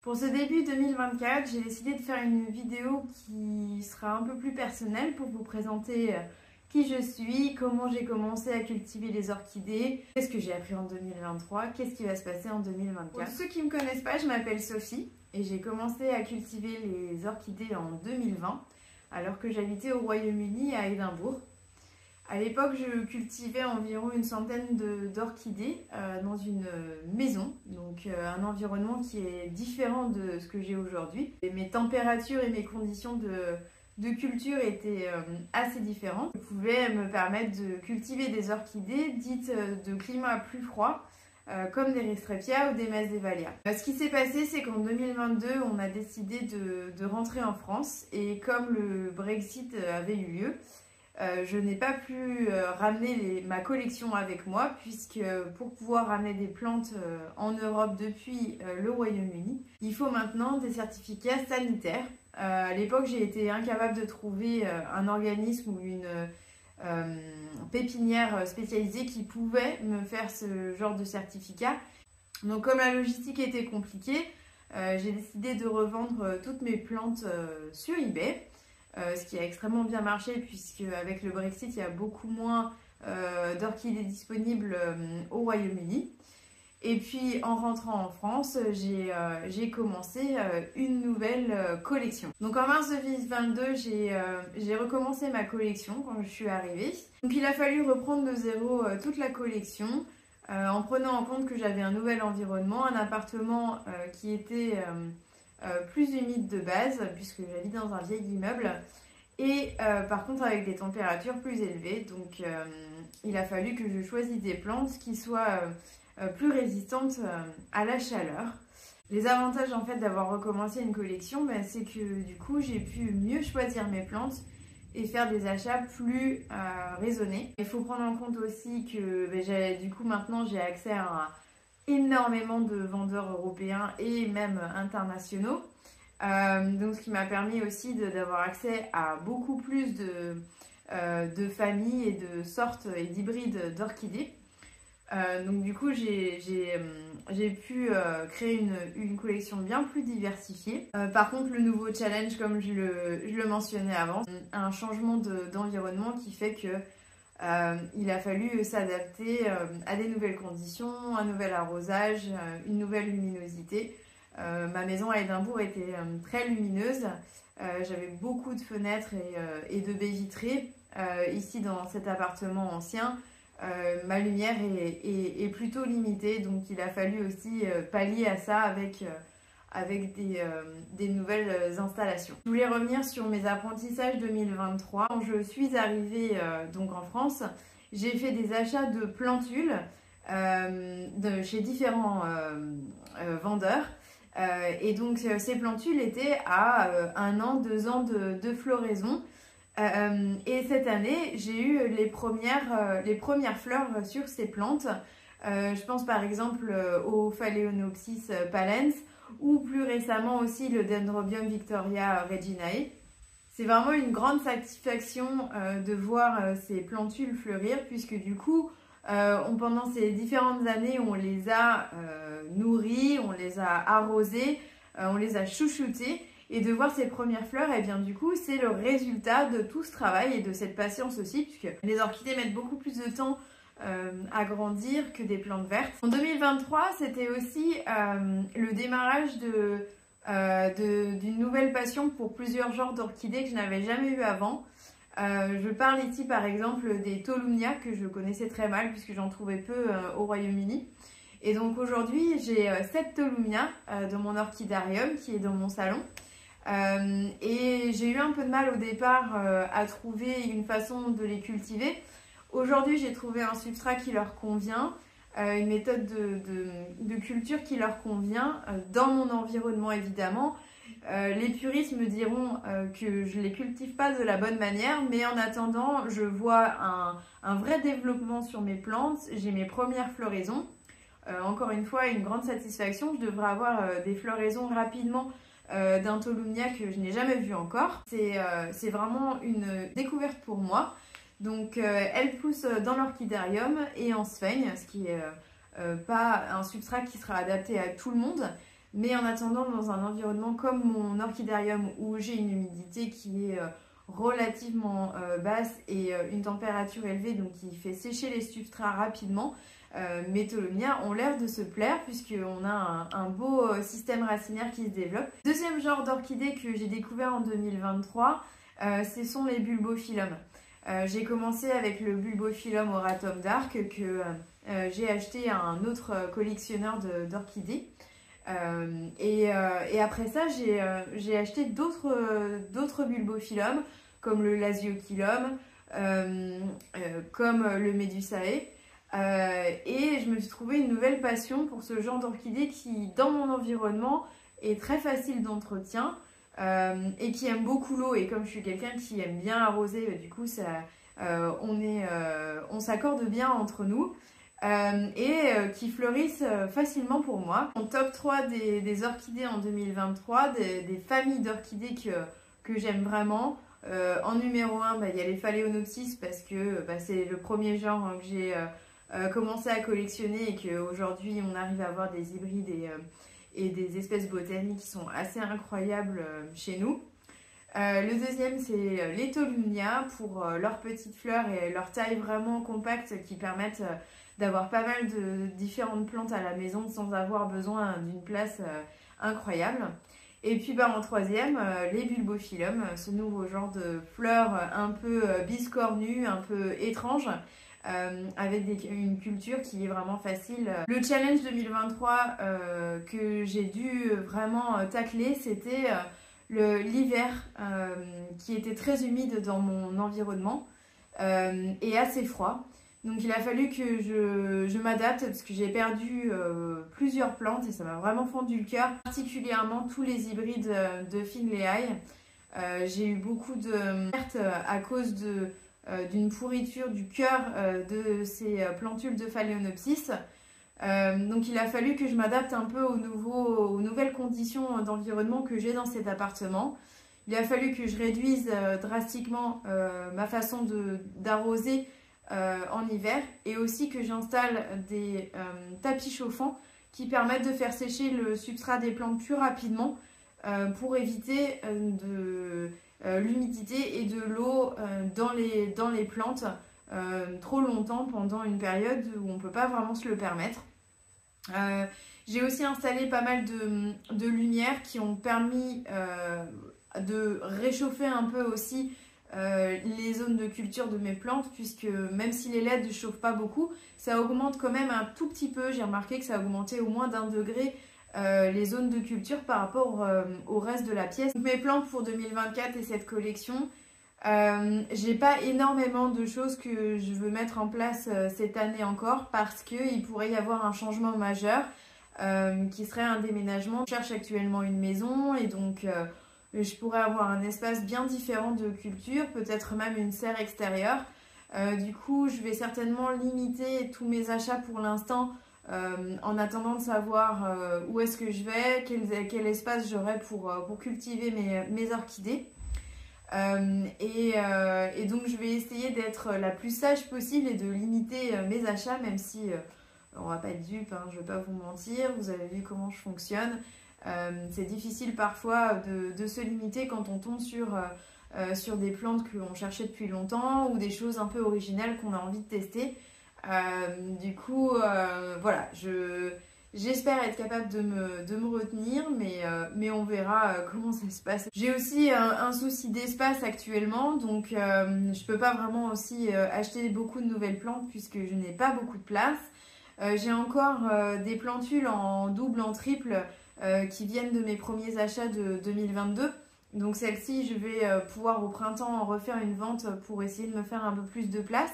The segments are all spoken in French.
Pour ce début 2024, j'ai décidé de faire une vidéo qui sera un peu plus personnelle pour vous présenter qui je suis, comment j'ai commencé à cultiver les orchidées, qu'est-ce que j'ai appris en 2023, qu'est-ce qui va se passer en 2024. Pour ceux qui ne me connaissent pas, je m'appelle Sophie et j'ai commencé à cultiver les orchidées en 2020 alors que j'habitais au Royaume-Uni à Édimbourg. À l'époque, je cultivais environ une centaine d'orchidées dans une maison, donc un environnement qui est différent de ce que j'ai aujourd'hui. Mes températures et mes conditions de culture étaient assez différentes. Je pouvais me permettre de cultiver des orchidées dites de climat plus froid, comme des Restreppia ou des Masdevallia. Ce qui s'est passé, c'est qu'en 2022, on a décidé de rentrer en France et comme le Brexit avait eu lieu, je n'ai pas pu ramener ma collection avec moi puisque pour pouvoir ramener des plantes en Europe depuis le Royaume-Uni, il faut maintenant des certificats sanitaires. À l'époque, j'ai été incapable de trouver un organisme ou une pépinière spécialisée qui pouvait me faire ce genre de certificat. Donc comme la logistique était compliquée, j'ai décidé de revendre toutes mes plantes sur eBay. Ce qui a extrêmement bien marché puisque avec le Brexit il y a beaucoup moins d'orchidées disponibles au Royaume-Uni. Et puis en rentrant en France, j'ai commencé une nouvelle collection. Donc en mars 2022, j'ai recommencé ma collection quand je suis arrivée. Donc il a fallu reprendre de zéro toute la collection en prenant en compte que j'avais un nouvel environnement, un appartement qui était plus humide de base puisque j'habite dans un vieil immeuble et par contre avec des températures plus élevées, donc il a fallu que je choisisse des plantes qui soient plus résistantes à la chaleur. Les avantages en fait d'avoir recommencé une collection, c'est que du coup j'ai pu mieux choisir mes plantes et faire des achats plus raisonnés. Il faut prendre en compte aussi que du coup maintenant j'ai accès à énormément de vendeurs européens et même internationaux. Donc ce qui m'a permis aussi d'avoir accès à beaucoup plus de familles et de sortes et d'hybrides d'orchidées. Donc du coup j'ai pu créer une collection bien plus diversifiée. Par contre le nouveau challenge, comme je le mentionnais avant, un changement d'environnement qui fait que il a fallu s'adapter à des nouvelles conditions, un nouvel arrosage, une nouvelle luminosité. Ma maison à Édimbourg était très lumineuse, j'avais beaucoup de fenêtres et de baies vitrées. Ici dans cet appartement ancien, ma lumière est plutôt limitée, donc il a fallu aussi pallier à ça avec des nouvelles installations. Je voulais revenir sur mes apprentissages 2023. Quand je suis arrivée donc en France, j'ai fait des achats de plantules chez différents vendeurs. Et donc ces plantules étaient à 1 an, 2 ans de floraison. Et cette année, j'ai eu les premières fleurs sur ces plantes. Je pense par exemple au Phalaenopsis palens ou plus récemment aussi le Dendrobium Victoria Reginae. C'est vraiment une grande satisfaction de voir ces plantules fleurir puisque du coup, pendant ces différentes années, on les a nourries, on les a arrosées, on les a chouchoutées. Et de voir ces premières fleurs, et bien du coup, c'est le résultat de tout ce travail et de cette patience aussi, puisque les orchidées mettent beaucoup plus de temps à grandir que des plantes vertes. En 2023, c'était aussi le démarrage d'une nouvelle passion pour plusieurs genres d'orchidées que je n'avais jamais eu avant. Je parle ici par exemple des Tolumnia que je connaissais très mal puisque j'en trouvais peu au Royaume-Uni. Et donc aujourd'hui, j'ai 7 Tolumnia dans mon orchidarium qui est dans mon salon. Et j'ai eu un peu de mal au départ à trouver une façon de les cultiver. Aujourd'hui, j'ai trouvé un substrat qui leur convient, une méthode de culture qui leur convient, dans mon environnement évidemment. Les puristes me diront que je ne les cultive pas de la bonne manière, mais en attendant, je vois un vrai développement sur mes plantes. J'ai mes premières floraisons. Encore une fois, une grande satisfaction. Je devrais avoir des floraisons rapidement d'un Tolumnia que je n'ai jamais vu encore. C'est vraiment une découverte pour moi. Donc elle pousse dans l'orchidarium et en sphène, ce qui est pas un substrat qui sera adapté à tout le monde, Mais en attendant, dans un environnement comme mon orchidarium où j'ai une humidité qui est relativement basse et une température élevée, donc qui fait sécher les substrats rapidement, mes tolomias ont l'air de se plaire puisqu'on a un beau système racinaire qui se développe. Deuxième genre d'orchidée que j'ai découvert en 2023, ce sont les bulbophyllums. J'ai commencé avec le bulbophyllum auratum dark que j'ai acheté à un autre collectionneur d'orchidées. Et après ça, j'ai acheté d'autres bulbophyllums comme le lasiophyllum, comme le Medusae. Et je me suis trouvé une nouvelle passion pour ce genre d'orchidée qui, dans mon environnement, est très facile d'entretien et qui aime beaucoup l'eau. Et comme je suis quelqu'un qui aime bien arroser, du coup, on s'accorde bien entre nous. Qui fleurissent facilement pour moi. Mon top 3 des orchidées en 2023, des familles d'orchidées que j'aime vraiment. En numéro 1, il y a les Phalaenopsis parce que c'est le premier genre que j'ai commencé à collectionner et qu'aujourd'hui on arrive à avoir des hybrides et des espèces botaniques qui sont assez incroyables chez nous. Le deuxième, c'est les Tolumnia pour leurs petites fleurs et leur taille vraiment compacte qui permettent d'avoir pas mal de différentes plantes à la maison sans avoir besoin d'une place incroyable. Et puis en troisième, les bulbophyllums, ce nouveau genre de fleurs un peu biscornues, un peu étranges, avec une culture qui est vraiment facile. Le challenge 2023 que j'ai dû vraiment tacler, c'était l'hiver qui était très humide dans mon environnement et assez froid. Donc il a fallu que je m'adapte parce que j'ai perdu plusieurs plantes et ça m'a vraiment fendu le cœur, particulièrement tous les hybrides de Finlay. J'ai eu beaucoup de pertes à cause d'une pourriture du cœur de ces plantules de Phalaenopsis. Donc il a fallu que je m'adapte un peu aux nouvelles conditions d'environnement que j'ai dans cet appartement. Il a fallu que je réduise drastiquement ma façon d'arroser en hiver et aussi que j'installe des tapis chauffants qui permettent de faire sécher le substrat des plantes plus rapidement pour éviter l'humidité et de l'eau dans les plantes trop longtemps pendant une période où on ne peut pas vraiment se le permettre. J'ai aussi installé pas mal de lumières qui ont permis de réchauffer un peu aussi les zones de culture de mes plantes, puisque même si les LED ne chauffent pas beaucoup, ça augmente quand même un tout petit peu. J'ai remarqué que ça a augmenté au moins d'1 degré les zones de culture par rapport au reste de la pièce. Donc, mes plantes pour 2024 et cette collection, j'ai pas énormément de choses que je veux mettre en place cette année encore parce qu'il pourrait y avoir un changement majeur qui serait un déménagement. Je cherche actuellement une maison et donc je pourrais avoir un espace bien différent de culture, peut-être même une serre extérieure. Du coup, je vais certainement limiter tous mes achats pour l'instant en attendant de savoir où est-ce que je vais, quel espace j'aurai pour cultiver mes orchidées. Et donc, je vais essayer d'être la plus sage possible et de limiter mes achats, même si on va pas être dupe, hein, je ne vais pas vous mentir, vous avez vu comment je fonctionne. C'est difficile parfois de se limiter quand on tombe sur des plantes qu'on cherchait depuis longtemps ou des choses un peu originales qu'on a envie de tester. Du coup, voilà, j'espère être capable de me retenir, mais on verra comment ça se passe. J'ai aussi un souci d'espace actuellement, donc je peux pas vraiment aussi acheter beaucoup de nouvelles plantes puisque je n'ai pas beaucoup de place. J'ai encore des plantules en double, en triple, qui viennent de mes premiers achats de 2022. Donc celle-ci, je vais pouvoir au printemps en refaire une vente pour essayer de me faire un peu plus de place.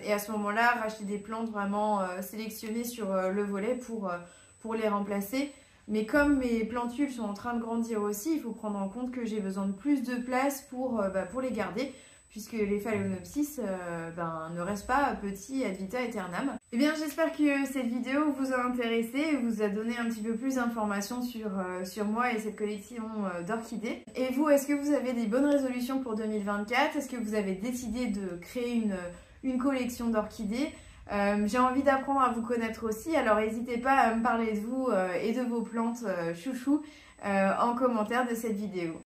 Et à ce moment-là, racheter des plantes vraiment sélectionnées sur le volet pour les remplacer. Mais comme mes plantules sont en train de grandir aussi, il faut prendre en compte que j'ai besoin de plus de place pour les garder, puisque les Phalaenopsis ne restent pas petits ad vitam aeternam. Eh bien, j'espère que cette vidéo vous a intéressé et vous a donné un petit peu plus d'informations sur moi et cette collection d'orchidées. Et vous, est-ce que vous avez des bonnes résolutions pour 2024? Est-ce que vous avez décidé de créer une collection d'orchidées? J'ai envie d'apprendre à vous connaître aussi, alors n'hésitez pas à me parler de vous et de vos plantes chouchou en commentaire de cette vidéo.